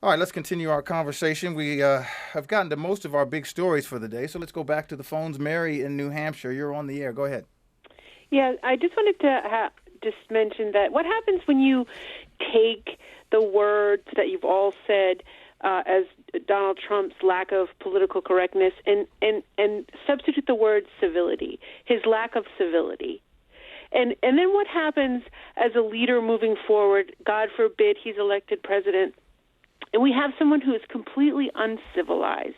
All right, let's continue our conversation. We have gotten to most of our big stories for the day, so let's go back to the phones. Mary in New Hampshire, you're on the air. Go ahead. Yeah, I just wanted to just mention that what happens when you take the words that you've all said as Donald Trump's lack of political correctness and substitute the word civility, his lack of civility. And then what happens as a leader moving forward? God forbid he's elected president. And we have someone who is completely uncivilized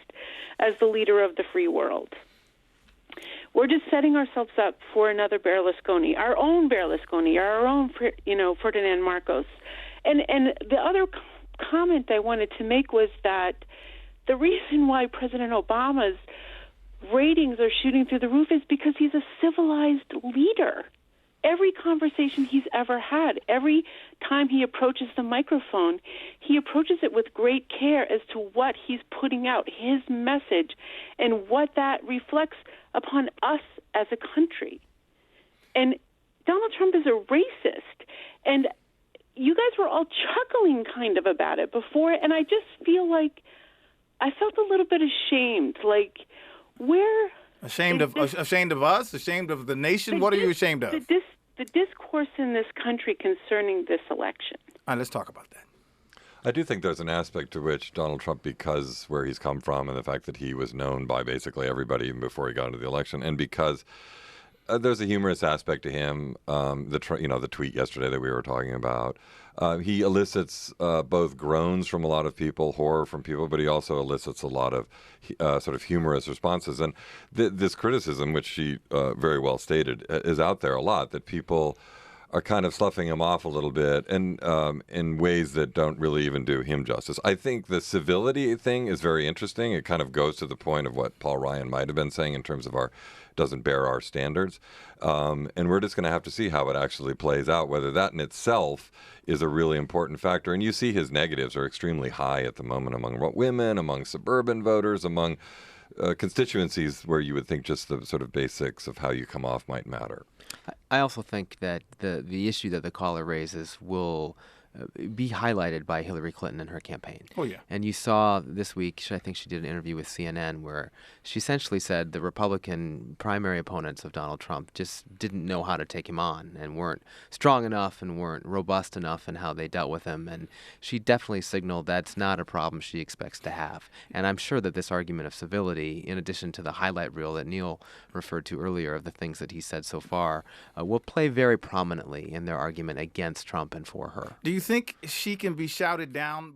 as the leader of the free world. We're just setting ourselves up for another Berlusconi, our own Ferdinand Marcos. And the other comment I wanted to make was that the reason why President Obama's ratings are shooting through the roof is because he's a civilized leader. Every conversation he's ever had, every time he approaches the microphone, he approaches it with great care as to what he's putting out, his message, and what that reflects upon us as a country. And Donald Trump is a racist. And you guys were all chuckling kind of about it before, and I just feel like I felt a little bit ashamed. Like, where... Ashamed of us? Ashamed of the nation? What are you ashamed of? The discourse in this country concerning this election. All right, let's talk about that. I do think there's an aspect to which Donald Trump, because where he's come from and the fact that he was known by basically everybody even before he got into the election, and because there's a humorous aspect to him. The tweet yesterday that we were talking about. He elicits both groans from a lot of people, horror from people, but he also elicits a lot of sort of humorous responses. And this criticism, which she very well stated, is out there a lot, that people are kind of sloughing him off a little bit and in ways that don't really even do him justice. I think the civility thing is very interesting. It kind of goes to the point of what Paul Ryan might have been saying in terms of doesn't bear our standards. And we're just going to have to see how it actually plays out, whether that in itself is a really important factor. And you see his negatives are extremely high at the moment among women, among suburban voters, among constituencies where you would think just the sort of basics of how you come off might matter. I also think that the issue that the caller raises will be highlighted by Hillary Clinton in her campaign. Oh, yeah. And you saw this week, I think she did an interview with CNN where she essentially said the Republican primary opponents of Donald Trump just didn't know how to take him on and weren't strong enough and weren't robust enough in how they dealt with him. And she definitely signaled that's not a problem she expects to have. And I'm sure that this argument of civility, in addition to the highlight reel that Neil referred to earlier of the things that he said so far, will play very prominently in their argument against Trump and for her. Do you think she can be shouted down